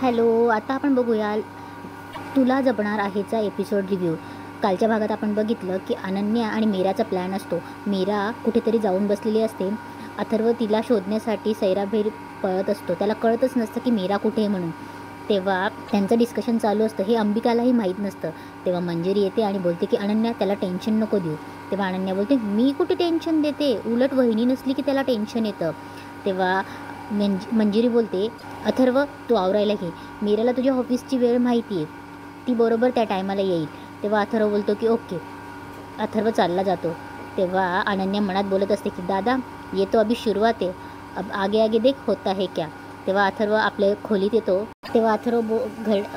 Hello, आता आपण बघूया तुला जपणार आहेचा एपिसोड रिव्ह्यू. कालच्या भागात आपण बघितलं की अनन्या आणि मीराचा प्लॅन असतो. मीरा कुठेतरी जाऊन बसलेली असते. अथर्व तिला शोधण्यासाठी सैराभैर पळत असतो. त्याला कळतच नसतं की मीरा कुठे आहे म्हणून. तेव्हा त्यांचं डिस्कशन चालू असतं. हे अंबिकालाही माहीत नसतं. तेव्हा मंजिरी येते आणि बोलते की अनन्या त्याला टेन्शन नको देऊ. तेव्हा अनन्या बोलते मी कुठे टेन्शन देते, उलट वहिनी नसली की त्याला टेन्शन येतं. तेव्हा मंजिरी बोलते अथर्व तू आवरायला घे, मीराला तुझ्या ऑफिसची वेळ माहिती आहे, ती बरोबर त्या टायमाला येईल. तेव्हा अथर्व बोलतो की ओके. अथर्व चालला जातो. तेव्हा अनन्या मनात बोलत असते की दादा ये तो अभी शुरुआत आहे, अब आगे आगे देख होता है क्या. तेव्हा अथर्व आपल्या खोलीत येतो. तेव्हा अथर्व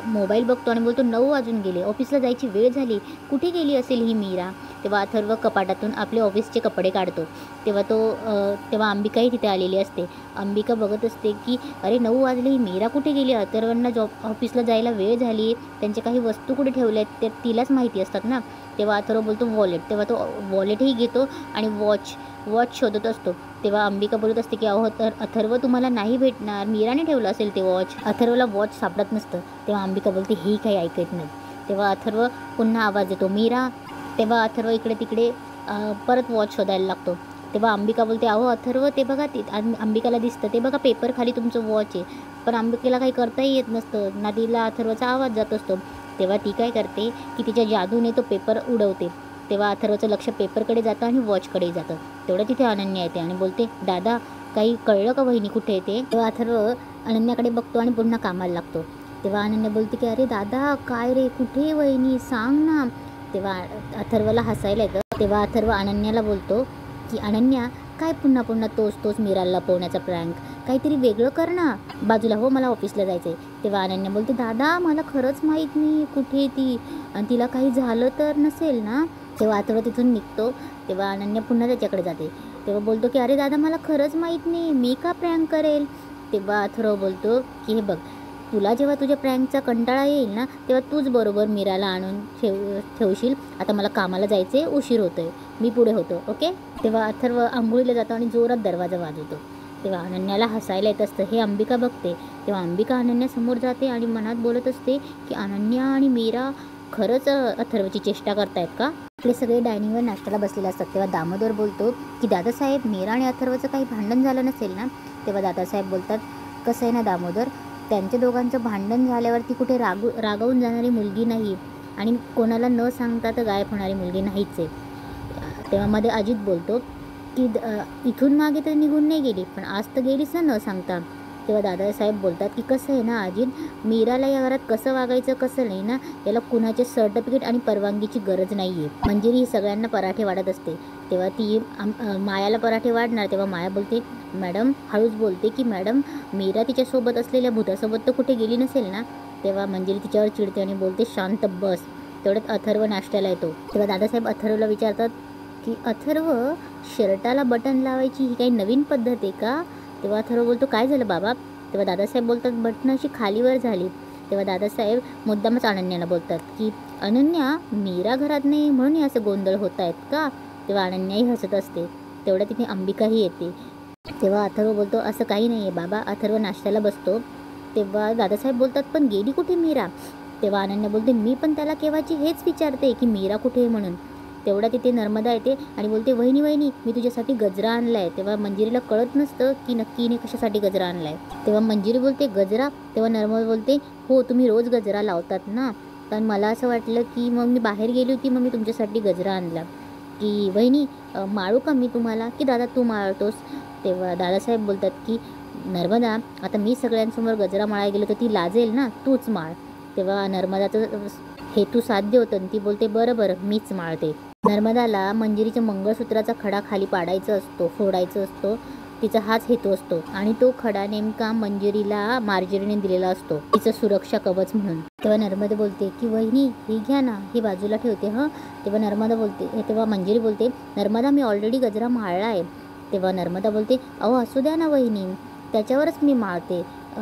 मोबाईल बघतो आणि बोलतो 9 वाजून गेले, ऑफिसला जायची वेळ झाली, कुठे गेली असेल ही मीरा. तेव्हा अथर्व कपाटातून आपले ऑफिसचे कपडे काढतो. तेव्हा अंबिकाही तिथे आलेली असते. अंबिका बघत असते की अरे 9 वाजले, ही मीरा कुठे गेली. अथर्वांना ऑफिसला जायला वेळ झाली, त्यांच्या काही वस्तू कुठे ठेवल्या आहेत ते तिलाच माहिती असतात ना. तेव्हा अथर्व बोलतो वॉलेट. तेव्हा तो वॉलेटही घेतो आणि वॉच शोधत असतो. तेव्हा अंबिका बोलत असते की अहो अथर्व तुम्हाला नाही भेटणार, मीराने ठेवलं असेल ते वॉच. अथर्वला वॉच सापडत नसतं. तेव्हा अंबिका बोलते ही काही ऐकत नाही. तेव्हा अथर्व पुन्हा आवाज येतो मीरा. तेव्हा अथर्व इकडे तिकडे परत वॉच शोधायला लागतो. तेव्हा अंबिका बोलते अहो अथर्व ते बघा, ते अंबिकाला दिसतं ते बघा पेपर खाली तुमचं वॉच आहे. पण अंबिकेला काही करताही येत नसतं ना, तिला अथर्वचा आवाज जात असतो. तेव्हा ती काय करते की तिच्या जादूने तो पेपर उडवते. तेव्हा अथर्वचं लक्ष पेपरकडे जातं आणि वॉचकडे जातं. तेवढं तिथे अनन्या येते आणि बोलते दादा काही कळलं का वहिनी कुठे येते. तेव्हा अथर्व अनन्याकडे बघतो आणि पुन्हा कामाला लागतो. तेव्हा अनन्या बोलते की अरे दादा काय रे, कुठे वहिनी सांग ना. तेव्हा अथर्वला हसायला येतं. तेव्हा अथर्व अनन्याला बोलतो की अनन्या काय पुन्हा पुन्हा तोच मीराला लपवण्याचा प्रँक, काहीतरी वेगळं कर ना. बाजूला हो, मला ऑफिसला जायचं आहे. तेव्हा अनन्या बोलते दादा मला खरंच माहीत नाही कुठे ती, आणि तिला काही झालं तर नसेल ना. तेव्हा अथर्व तिथून निघतो. तेव्हा अनन्या पुन्हा त्याच्याकडे जाते. तेव्हा बोलतो की अरे दादा मला खरंच माहीत नाही, मी का प्रँक करेल. तेव्हा अथर्व बोलतो की हे बघ, तुला जेव्हा तुझ्या प्रँकचा कंटाळा येईल ना, तेव्हा तूच बरोबर मीराला आणून ठेवशील. आता मला कामाला जायचे, उशीर होतोय, मी पुढे होतो ओके. तेव्हा अथर्व आंघोळीला जातो आणि जोरात दरवाजा वाजवतो. तेव्हा अनन्याला हसायला येत असतं. हे अंबिका बघते. तेव्हा अंबिका अनन्यासमोर जाते आणि मनात बोलत असते की अनन्या आणि मीरा खरंच अथर्वची चेष्टा करतायत का. आपले सगळे डायनिंगवर नाश्त्याला बसलेले असतात. तेव्हा दामोदर बोलतो की दादासाहेब मीरा आणि अथर्वचं काही भांडण झालं नसेल ना. तेव्हा दादासाहेब बोलतात कसं आहे ना दामोदर, त्यांच्या दोघांचं भांडण झाल्यावर ती कुठे रागावून जाणारी मुलगी नाही, आणि कोणाला न सांगता तर गायब होणारी मुलगी नाहीच आहे. तेव्हा मध्ये अजित बोलतो की इथून मागे तर निघून नाही गेली, पण आज तर गेलीच ना न सांगता. तेव्हा दादासाहेब बोलतात की कसं आहे ना अजित, मीराला या घरात कसं वागायचं कसं नाही ना, याला कुणाचे सर्टिफिकेट आणि परवानगीची गरज नाही आहे. मंजिरी ही सगळ्यांना पराठे वाढत असते. तेव्हा ती मायाला पराठे वाढणार. तेव्हा माया बोलते मॅडम, हळूच बोलते की मॅडम मीरा तिच्यासोबत असलेल्या भूतासोबत तर कुठे गेली नसेल ना. तेव्हा मंजिरी तिच्यावर चिडते आणि बोलते शांत बस. तेवढ्यात अथर्व नाश्त्याला येतो. तेव्हा दादासाहेब अथर्वला विचारतात की अथर्व, शर्टाला बटन लावायची ही काही नवीन पद्धत आहे का. तेव्हा अथर्व बोलतो काय झालं बाबा. तेव्हा दादासाहेब बोलतात बटन अशी खालीवर झाली. तेव्हा दादासाहेब मुद्दामच अनन्याला बोलतात की अनन्या, मीरा घरात नाही म्हणून हे असं गोंधळ होत आहेत का. तेव्हा अनन्याही हसत असते. तेवढ्या तिथे अंबिकाही येते. तेव्हा अथर्व बोलतो असं काही नाही आहे बाबा. अथर्व नाश्त्याला बसतो. तेव्हा दादासाहेब बोलतात पण गेली कुठे मीरा. तेव्हा अनन्या बोलते मी पण त्याला केव्हाची हेच विचारते की मीरा कुठे आहे म्हणून. तेवढ्या तिथे नर्मदा येते आणि बोलते वहिनी मी तुझ्यासाठी गजरा आणला आहे. तेव्हा मंजिरीला कळत नसतं की नक्की हिने कशासाठी गजरा आणला आहे. तेव्हा मंजिरी बोलते गजरा. तेव्हा नर्मदा बोलते हो, तुम्ही रोज गजरा लावतात ना, कारण मला असं वाटलं की मग मी बाहेर गेली होती, मग मी तुमच्यासाठी गजरा आणला. की वहिनी माळू का मी तुम्हाला, की दादा तू माळतोस. तेव्हा दादासाहेब बोलतात की नर्मदा, आता मी सगळ्यांसमोर गजरा माळायला गेलो तर ती लाजेल ना, तूच माळ. तेव्हा नर्मदाचं हेतू साध्य होतं आणि ती बोलते बरं मीच माळते. नर्मदाला मंजिरीच्या मंगळसूत्राचा खडा खाली फोडायचा असतो. तिचा हाच हेतू असतो आणि तो खडा नेमका मंजिरीला मार्जरीने दिलेला असतो, तिचं सुरक्षा कवच म्हणून. तेव्हा नर्मदा बोलते की वहिनी ही घ्या ना, ही बाजूला ठेवते हं. तेव्हा मंजिरी बोलते नर्मदा मी ऑलरेडी गजरा माळला आहे. तेव्हा नर्मदा बोलते अहो असू द्या ना वहिनी, त्याच्यावरच मी माळते,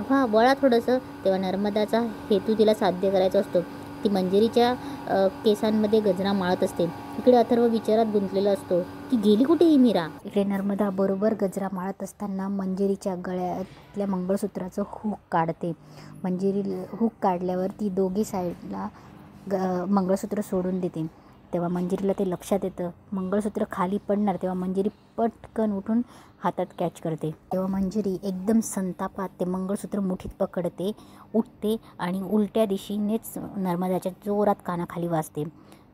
हा वळा थोडंसं. तेव्हा नर्मदाचा हेतू तिला साध्य करायचा असतो. ती मंजिरीच्या केसांमध्ये गजरा माळत असते. इकडे अथर्व विचारात गुंतलेला असतो की गेली कुठे ही मीरा. इकडे नर्मदा बरोबर गजरा माळत असताना मंजिरीच्या गळ्यातल्या मंगळसूत्राचं हुक काढते. मंजिरी हुक काढल्यावर ती दोघी साईडला मंगळसूत्र सोडून देते. तेव्हा मंजिरीला ते लक्षात येतं. मंगळसूत्र खाली पडणार तेव्हा मंजिरी पटकन उठून हातात कॅच करते. तेव्हा मंजिरी एकदम संतापात ते मंगळसूत्र मुठीत पकडते, उठते आणि उलट्या दिशेनेच नर्मदाच्या जोरात कानाखाली वाजते.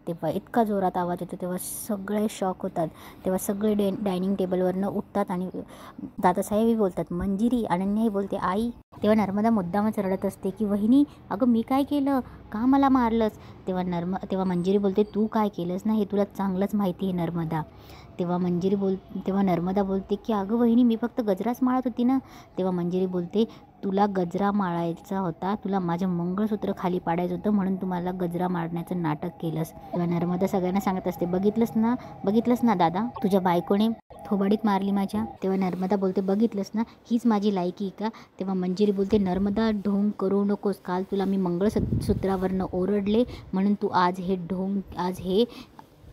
तेव्हा इतका जोरात आवाज येतो तेव्हा सगळे शॉक होतात. तेव्हा सगळे डायनिंग टेबलवरनं उठतात आणि दादासाहेबही बोलतात मंजिरी. अनन्याही बोलते आई. तेव्हा नर्मदा मुद्दामच रडत असते की वहिनी अगं मी काय केलं, का मला मारलंस. तेव्हा मंजिरी बोलते तू काय केलंस ना हे तुला चांगलंच माहिती आहे नर्मदा. तेव्हा नर्मदा बोलते की अगं वहिनी मी फक्त गजराच माळत होती ना. तेव्हा मंजिरी बोलते तुला गजरा माळायचा होता, तुला माझं मंगळसूत्र खाली पाडायचं होतं म्हणून तुम्हाला गजरा मारण्याचं नाटक केलंस. तेव्हा नर्मदा सगळ्यांना सांगत असते बघितलंस ना दादा, तुझ्या बायकोने थोबाडीत मारली माझ्या. तेव्हा नर्मदा बोलते बघितलंस ना हीच माझी लायकी का. तेव्हा मंजिरी बोलते नर्मदा ढोंग करू नकोस, काल तुला मी मंगळसूत्रावरनं ओरडले म्हणून तू आज हे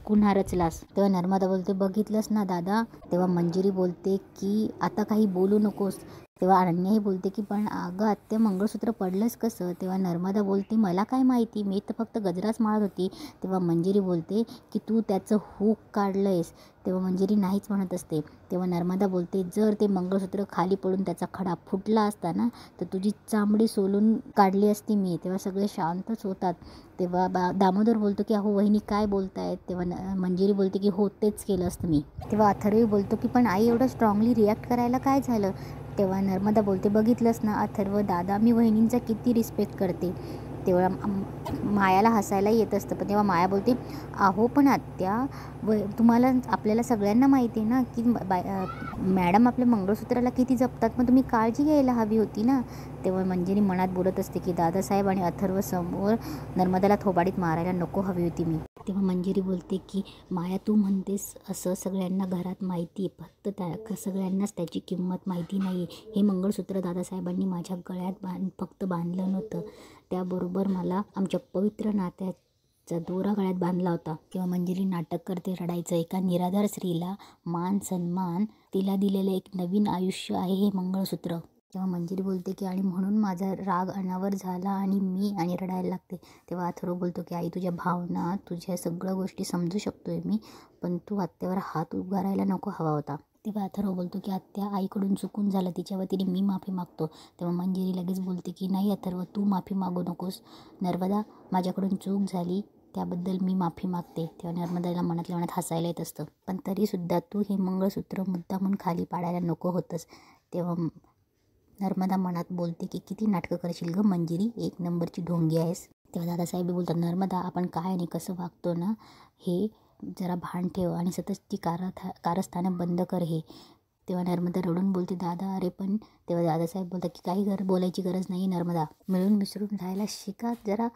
कुन्हा रचलास. तेव्हा नर्मदा बोलते बघितलंस ना दादा. तेव्हा मंजिरी बोलते की आता काही बोलू नकोस. तेव्हा अनन्याही बोलते की पण अगं आत्या मंगळसूत्र पडलंच कसं. तेव्हा नर्मदा बोलते मला काय माहिती, मी तर फक्त गजराच माळत होती. तेव्हा मंजिरी बोलते की तू त्याचं हुक काढलंयस. तेव्हा मंजिरी नाहीच म्हणत असते. तेव्हा नर्मदा बोलते जर ते मंगळसूत्र खाली पडून त्याचा खडा फुटला असता ना तर तुझी चामडी सोलून काढली असती मी. तेव्हा सगळे शांतच होतात. तेव्हा दामोदर बोलतो की अहो वहिनी काय बोलतायत. तेव्हा मंजिरी बोलते की हो तेच केलं असतं मी. तेव्हा अथर्व बोलतो की पण आई एवढं स्ट्रॉंगली रिॲक्ट करायला काय झालं. तेव्हा नर्मदा बोलते बघितलंस ना अथर्व दादा, मी वहिनींचा किती रिस्पेक्ट करते. तेव्हा मायाला हसायला येत असतं. पण तेव्हा माया बोलते अहो पण आत्या आपल्याला सगळ्यांना माहिती आहे ना की मॅडम आपल्या मंगळसूत्राला किती जपतात, मग तुम्ही काळजी घ्यायला हवी होती ना. तेव्हा मंजिरी मनात बोलत असते की दादासाहेब आणि अथर्व समोर नर्मदाला थोबाडीत मारायला नको हवी होती मी. तेव्हा मंजिरी बोलते की माया तू म्हणतेस असं सगळ्यांना घरात माहिती आहे, फक्त सगळ्यांनाच त्याची किंमत माहिती नाही. हे मंगळसूत्र दादासाहेबांनी माझ्या गळ्यात फक्त बांधलं नव्हतं, त्याबरोबर मला आमच्या पवित्र नात्याचा दोरा गळ्यात बांधला होता. तेव्हा मंजिरी नाटक करते रडायचं. एका निराधार स्त्रीला मान सन्मान, तिला दिलेलं एक नवीन आयुष्य आहे हे मंगळसूत्र. तेव्हा मंजिरी बोलते की आणि म्हणून माझा राग अनावर झाला आणि रडायला लागते. तेव्हा अथर्व बोलतो की आई तुझ्या भावना, तुझ्या सगळ्या गोष्टी समजू शकतोय मी, पण तू आत्यावर हात उगारायला नको हवा होता. तेव्हा अथर्व बोलतो की आत्या आईकडून चुकून झालं, तिच्या वतीने मी माफी मागतो. तेव्हा मंजिरी लगेच बोलते की नाही अथर्व तू माफी मागू नकोस. नर्मदा माझ्याकडून चूक झाली त्याबद्दल मी माफी मागते. तेव्हा नर्मदाला मनातल्या मनात हसायला येत असतं. पण तरीसुद्धा तू हे मंगळसूत्र मुद्दामून खाली पाडायला नको होतंस. तेव्हा नर्मदा मनात बोलते की किती नाटकं करशील गं मंजिरी, एक नंबरची ढोंगी आहेस. तेव्हा दादासाहेब बोलतात नर्मदा आपण काय आणि कसं वागतो ना हे जरा भान ठेव आणि सततची कारस्थानं बंद कर हे. तेव्हा नर्मदा रडून बोलते दादा अरे पण. तेव्हा दादासाहेब बोलतात की काही बोलायची गरज नाही नर्मदा, मिळून मिसळून राहायला शिका जरा.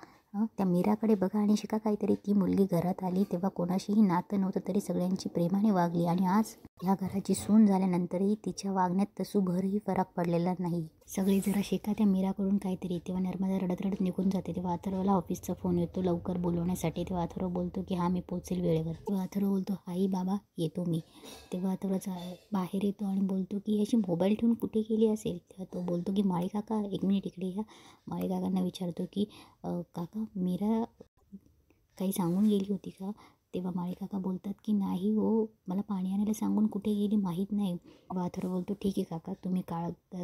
त्या मीराकडे बघा आणि शिका काहीतरी. ती मुलगी घरात आली तेव्हा कोणाशीही नातं नव्हतं तरी सगळ्यांची प्रेमाने वागली आणि आज ह्या घराची सून झाल्यानंतरही तिच्या वागण्यात तसूभरही फरक पडलेला नाही. सगळे जरा शिका त्या मीराकडून काहीतरी. तेव्हा नर्मदा रडत रडत निघून जाते. तेव्हा अथर्वला ऑफिसचा फोन येतो लवकर बोलवण्यासाठी. तेव्हा अथर्व बोलतो की हां मी पोचेल वेळेवर. तेव्हा अथर्व बोलतो आई बाबा येतो मी. तेव्हा अथर्वचा बाहेर येतो आणि बोलतो की ह्याची मोबाईल ठेवून कुठे गेली असेल. तेव्हा तो बोलतो की माळी काका एक मिनिट इकडे या. माळी काकांना विचारतो की काका मीरा काही सांगून गेली होती का. तेव्हा माळी काका बोलतात की नाही हो, मला पाणी आणायला सांगून कुठे गेली माहीत नाही. तेव्हा अथर्व बोलतो ठीक आहे काका तुम्ही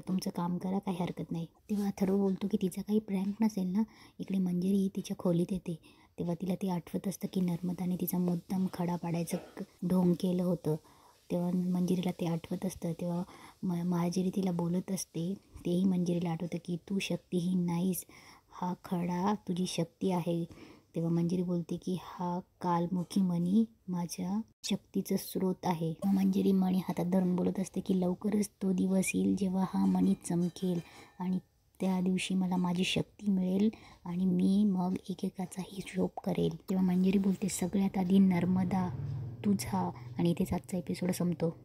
तुमचं काम करा, काही हरकत नाही. तेव्हा अथर्व बोलतो की तिचा काही प्रँक नसेल ना. इकडे मंजिरी तिच्या खोलीत येते. तेव्हा तिला ते आठवत असतं की नर्मदाने तिचा मुद्दाम खडा पाडायचं ढोंग केलं होतं. तेव्हा मंजिरीला ते आठवत असतं. तेव्हा मंजिरी तिला बोलत असते. तेही मंजिरीला आठवतं की तू शक्तिहीन नाहीस, हा खडा तुझी शक्ती आहे. तेव्हा मंजिरी बोलते की हा कालमुखी मणी माझ्या शक्तीचं स्रोत आहे. मंजिरी मणी हातात धरून बोलत असते की लवकरच तो दिवस येईल जेव्हा हा मणी चमकेल आणि त्या दिवशी मला माझी शक्ती मिळेल आणि मी मग एकेकाचा हिशोब करेल. तेव्हा मंजिरी बोलते सगळ्यात आधी नर्मदा तुझा. आणि इथेच आजचा एपिसोड संपतो.